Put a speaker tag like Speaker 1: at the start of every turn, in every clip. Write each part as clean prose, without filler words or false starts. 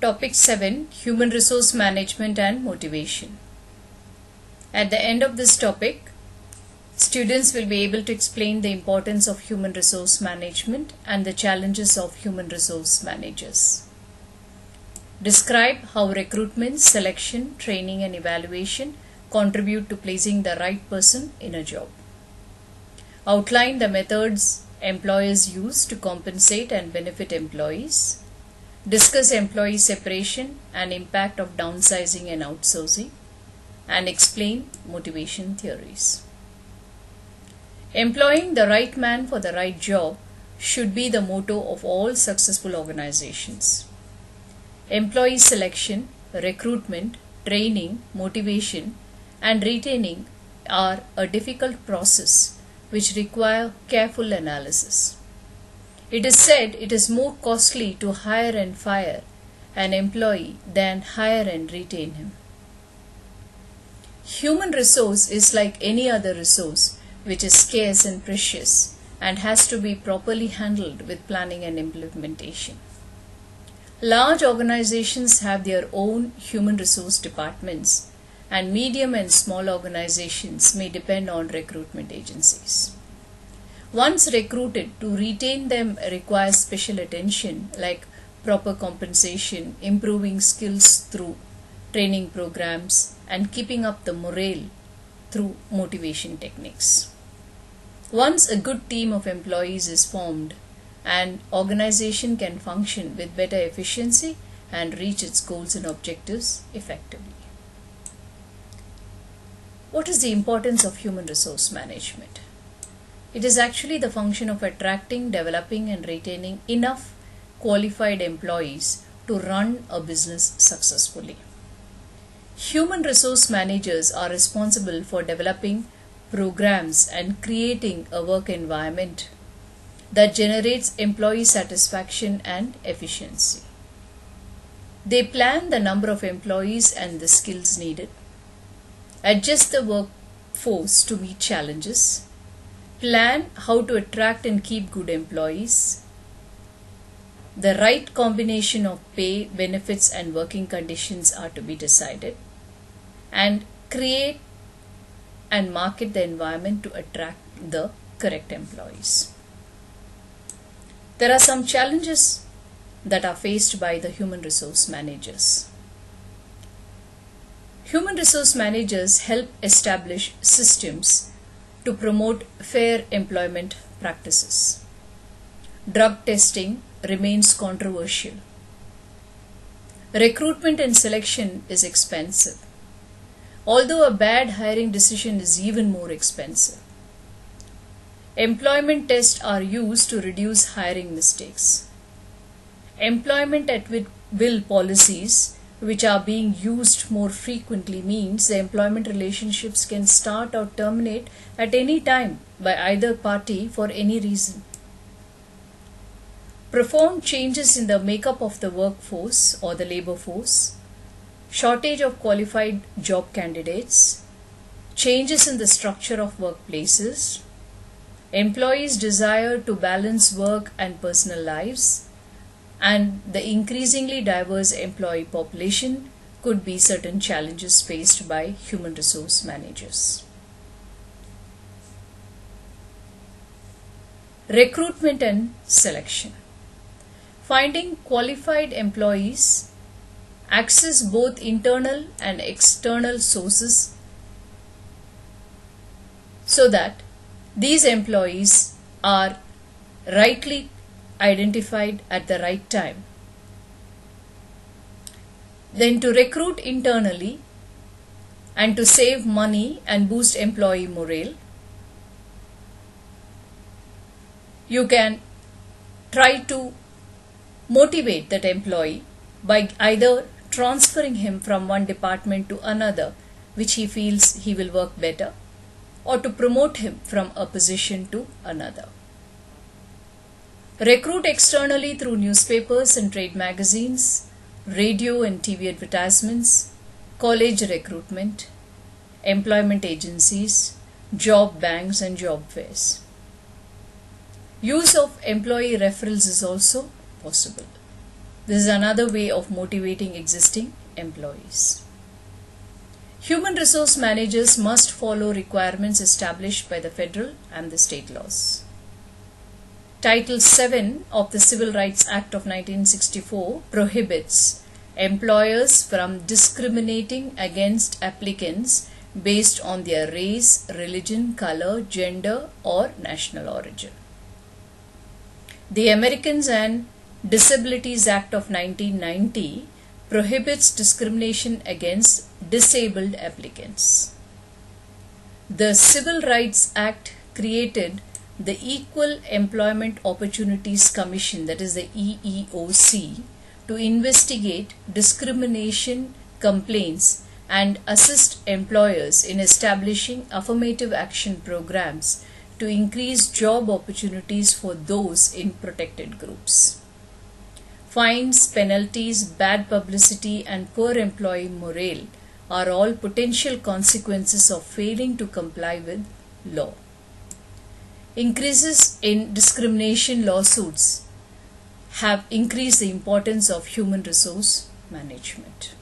Speaker 1: Topic 7: Human Resource Management and Motivation. At the end of this topic, students will be able to explain the importance of human resource management and the challenges of human resource managers. Describe how recruitment, selection, training and evaluation contribute to placing the right person in a job. Outline the methods employers use to compensate and benefit employees. Discuss employee separation and impact of downsizing and outsourcing, and explain motivation theories. Employing the right man for the right job should be the motto of all successful organizations. Employee selection, recruitment, training, motivation, and retaining are a difficult process which require careful analysis. It is said it is more costly to hire and fire an employee than hire and retain him. Human resource is like any other resource which is scarce and precious and has to be properly handled with planning and implementation. Large organizations have their own human resource departments, and medium and small organizations may depend on recruitment agencies. Once recruited, to retain them requires special attention like proper compensation, improving skills through training programs, and keeping up the morale through motivation techniques. Once a good team of employees is formed, an organization can function with better efficiency and reach its goals and objectives effectively. What is the importance of human resource management? It is actually the function of attracting, developing, and retaining enough qualified employees to run a business successfully. Human resource managers are responsible for developing programs and creating a work environment that generates employee satisfaction and efficiency. They plan the number of employees and the skills needed, adjust the workforce to meet challenges, plan how to attract and keep good employees, the right combination of pay, benefits, and working conditions are to be decided, and create and market the environment to attract the correct employees. There are some challenges that are faced by the human resource managers. Human resource managers help establish systems to promote fair employment practices. Drug testing remains controversial. Recruitment and selection is expensive, although a bad hiring decision is even more expensive. Employment tests are used to reduce hiring mistakes. Employment at will policies, which are being used more frequently, means the employment relationships can start or terminate at any time by either party for any reason. Profound changes in the makeup of the workforce or the labor force, shortage of qualified job candidates, changes in the structure of workplaces, employees' desire to balance work and personal lives, and the increasingly diverse employee population could be certain challenges faced by human resource managers. Recruitment and selection. Finding qualified employees, access both internal and external sources so that these employees are rightly identified at the right time. Then to recruit internally and to save money and boost employee morale, you can try to motivate that employee by either transferring him from one department to another which he feels he will work better, or to promote him from a position to another. Recruit externally through newspapers and trade magazines, radio and TV advertisements, college recruitment, employment agencies, job banks and job fairs. Use of employee referrals is also possible. This is another way of motivating existing employees. Human resource managers must follow requirements established by the federal and the state laws. Title 7 of the Civil Rights Act of 1964 prohibits employers from discriminating against applicants based on their race, religion, color, gender, or national origin. The Americans and Disabilities Act of 1990 prohibits discrimination against disabled applicants. The Civil Rights Act created the Equal Employment Opportunities Commission, that is the EEOC, to investigate discrimination complaints and assist employers in establishing affirmative action programs to increase job opportunities for those in protected groups. Fines, penalties, bad publicity, and poor employee morale are all potential consequences of failing to comply with law. Increases in discrimination lawsuits have increased the importance of human resource management.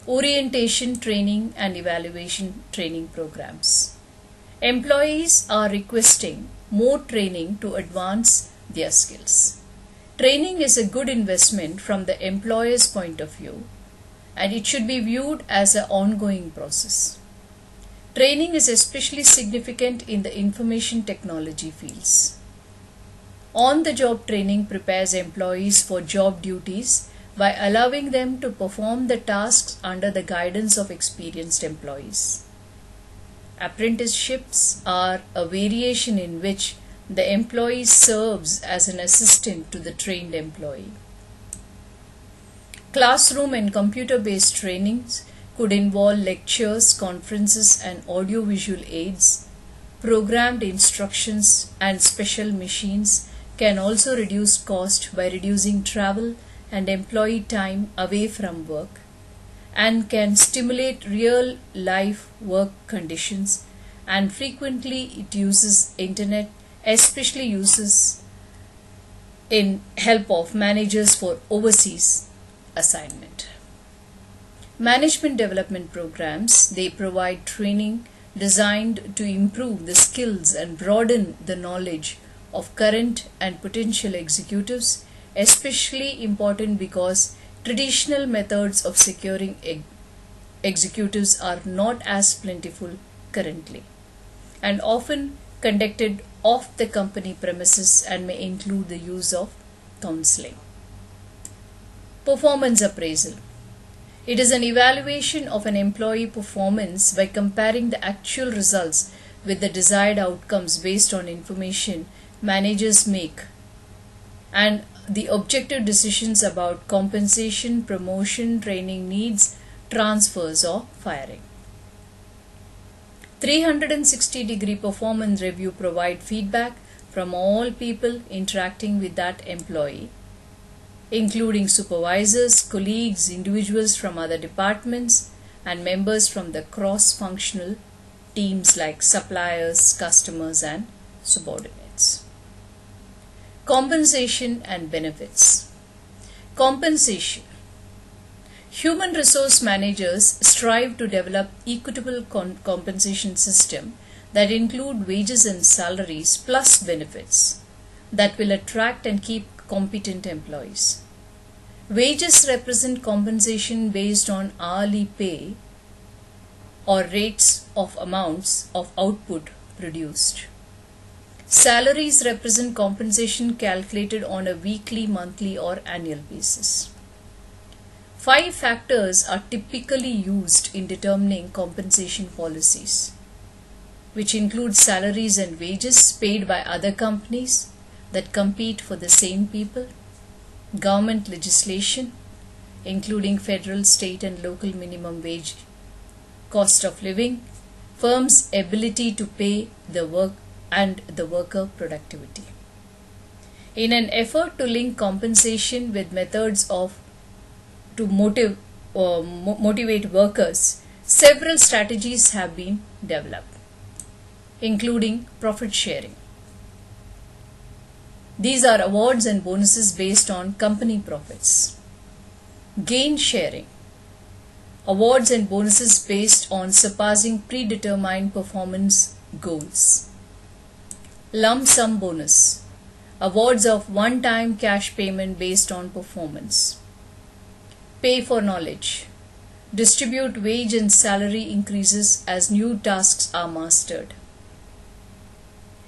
Speaker 1: Orientation training and evaluation training programs. Employees are requesting more training to advance their skills. Training is a good investment from the employer's point of view, and it should be viewed as an ongoing process. Training is especially significant in the information technology fields. On-the-job training prepares employees for job duties by allowing them to perform the tasks under the guidance of experienced employees. Apprenticeships are a variation in which the employee serves as an assistant to the trained employee. Classroom and computer-based trainings could involve lectures, conferences, and audiovisual aids. Programmed instructions and special machines can also reduce cost by reducing travel and employee time away from work, and can stimulate real-life work conditions, and frequently it uses internet, especially uses in help of managers for overseas assignment. Management development programs, they provide training designed to improve the skills and broaden the knowledge of current and potential executives, especially important because traditional methods of securing executives are not as plentiful currently, and often conducted off the company premises and may include the use of counseling. Performance appraisal. It is an evaluation of an employee performance by comparing the actual results with the desired outcomes based on information managers make and the objective decisions about compensation, promotion, training needs, transfers, or firing. 360-degree performance review provide feedback from all people interacting with that employee, including supervisors, colleagues, individuals from other departments, and members from the cross-functional teams like suppliers, customers, and subordinates. Compensation and benefits. Compensation. Human resource managers strive to develop equitable compensation system that include wages and salaries plus benefits that will attract and keep competent employees. Wages represent compensation based on hourly pay or rates of amounts of output produced. Salaries represent compensation calculated on a weekly, monthly, or annual basis. 5 factors are typically used in determining compensation policies, which include salaries and wages paid by other companies that compete for the same people, government legislation, including federal, state, and local minimum wage, cost of living, firms' ability to pay the work, and the worker productivity. In an effort to link compensation with methods to motivate workers, several strategies have been developed, including profit sharing. These are awards and bonuses based on company profits. Gain sharing. Awards and bonuses based on surpassing predetermined performance goals. Lump sum bonus. Awards of one-time cash payment based on performance. Pay for knowledge. Distribute wage and salary increases as new tasks are mastered.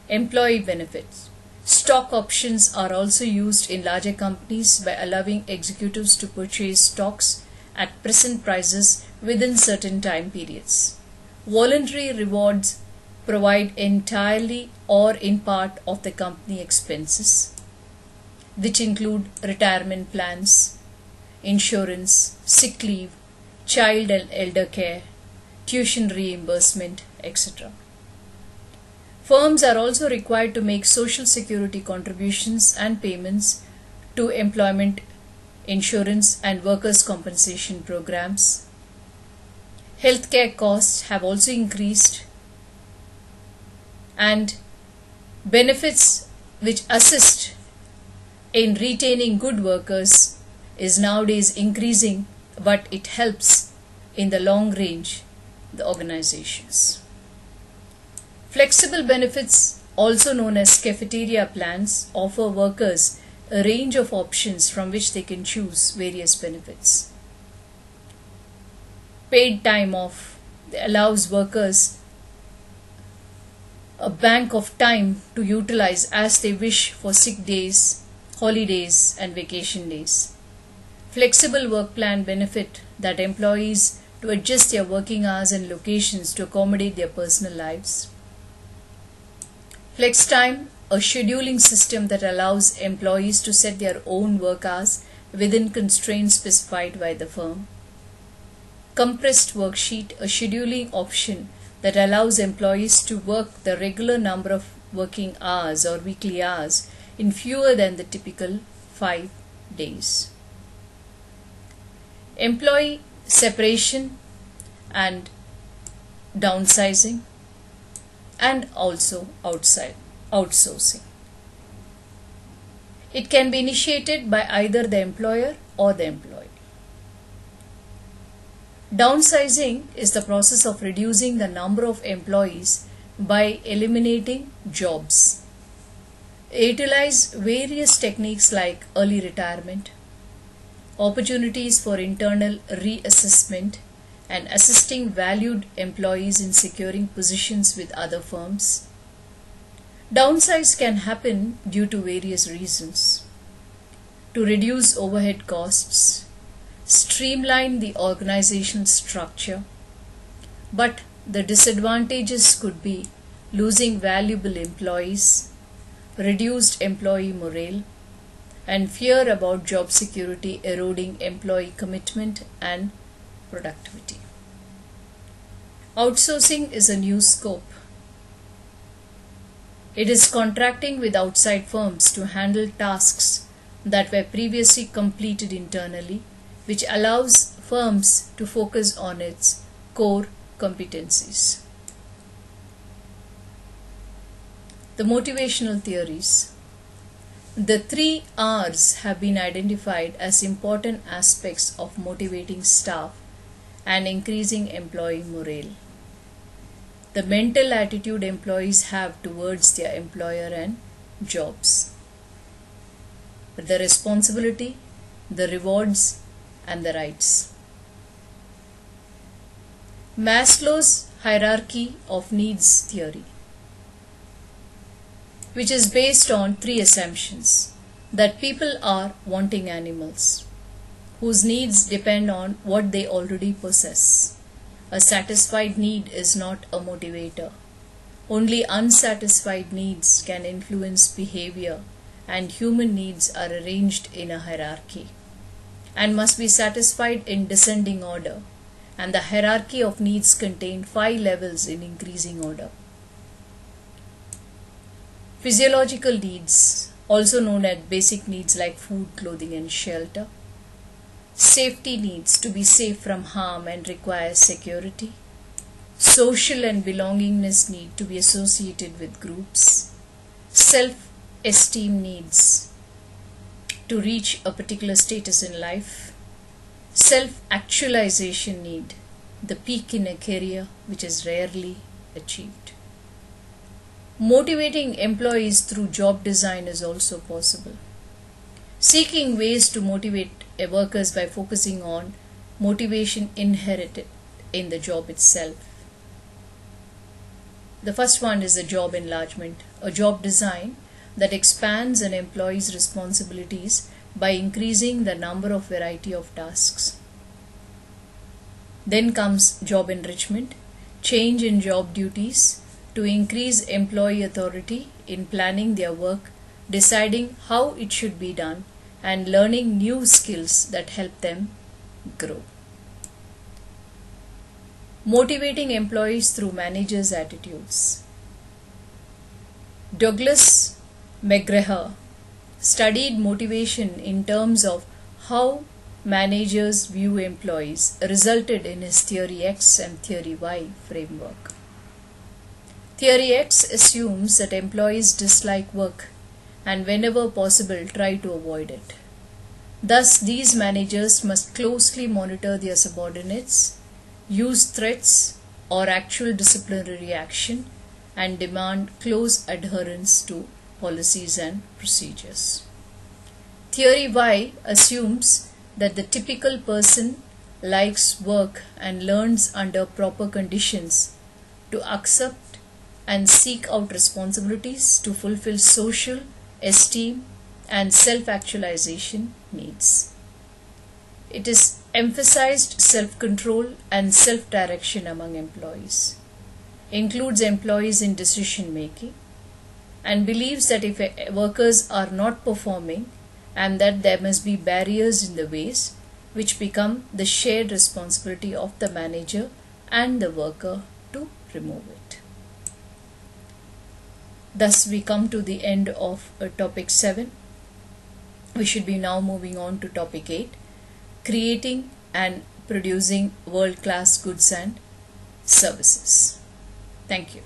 Speaker 1: Employee benefits. Stock options are also used in larger companies by allowing executives to purchase stocks at present prices within certain time periods. Voluntary rewards provide entirely or in part of the company expenses, which include retirement plans, insurance, sick leave, child and elder care, tuition reimbursement, etc. Firms are also required to make social security contributions and payments to employment insurance and workers' compensation programs. Healthcare costs have also increased, and benefits which assist in retaining good workers is nowadays increasing, but it helps in the long range the organizations. Flexible benefits, also known as cafeteria plans, offer workers a range of options from which they can choose various benefits. Paid time off allows workers a bank of time to utilize as they wish for sick days, holidays, and vacation days. Flexible work plan benefit that employees to adjust their working hours and locations to accommodate their personal lives. Flex time, a scheduling system that allows employees to set their own work hours within constraints specified by the firm. Compressed worksheet, a scheduling option that allows employees to work the regular number of working hours or weekly hours in fewer than the typical 5 days. Employee separation and downsizing, and also outsourcing. It can be initiated by either the employer or the employee. Downsizing is the process of reducing the number of employees by eliminating jobs. Utilize various techniques like early retirement, opportunities for internal reassessment, and assisting valued employees in securing positions with other firms. Downsize can happen due to various reasons. To reduce overhead costs, streamline the organizational structure, but the disadvantages could be losing valuable employees, reduced employee morale, and fear about job security eroding employee commitment and productivity. Outsourcing is a new scope. It is contracting with outside firms to handle tasks that were previously completed internally, which allows firms to focus on its core competencies. The motivational theories. The 3 R's have been identified as important aspects of motivating staff and increasing employee morale. The mental attitude employees have towards their employer and jobs. The responsibility, the rewards, and the rights. Maslow's hierarchy of needs theory, which is based on 3 assumptions: that people are wanting animals, whose needs depend on what they already possess. A satisfied need is not a motivator. Only unsatisfied needs can influence behavior, and human needs are arranged in a hierarchy and must be satisfied in descending order, and the hierarchy of needs contain 5 levels in increasing order. Physiological needs, also known as basic needs like food, clothing, and shelter. Safety needs, to be safe from harm and require security. Social and belongingness need, to be associated with groups. Self self-esteem needs to reach a particular status in life, self-actualization need, the peak in a career which is rarely achieved. Motivating employees through job design is also possible. Seeking ways to motivate workers by focusing on motivation inherited in the job itself. The first one is the job enlargement, a job design that expands an employee's responsibilities by increasing the number of variety of tasks. Then comes job enrichment, change in job duties to increase employee authority in planning their work, deciding how it should be done, and learning new skills that help them grow. Motivating employees through managers' attitudes. Douglas McGrath studied motivation in terms of how managers view employees, resulted in his Theory X and Theory Y framework. Theory X assumes that employees dislike work and whenever possible try to avoid it. Thus, these managers must closely monitor their subordinates, use threats or actual disciplinary action, and demand close adherence to policies and procedures. Theory Y assumes that the typical person likes work and learns under proper conditions to accept and seek out responsibilities to fulfill social, esteem, and self-actualization needs. It is emphasized self-control and self-direction among employees, includes employees in decision making, and believes that if workers are not performing and that there must be barriers in the ways which become the shared responsibility of the manager and the worker to remove it. Thus we come to the end of topic 7. We should be now moving on to topic 8, creating and producing world-class goods and services. Thank you.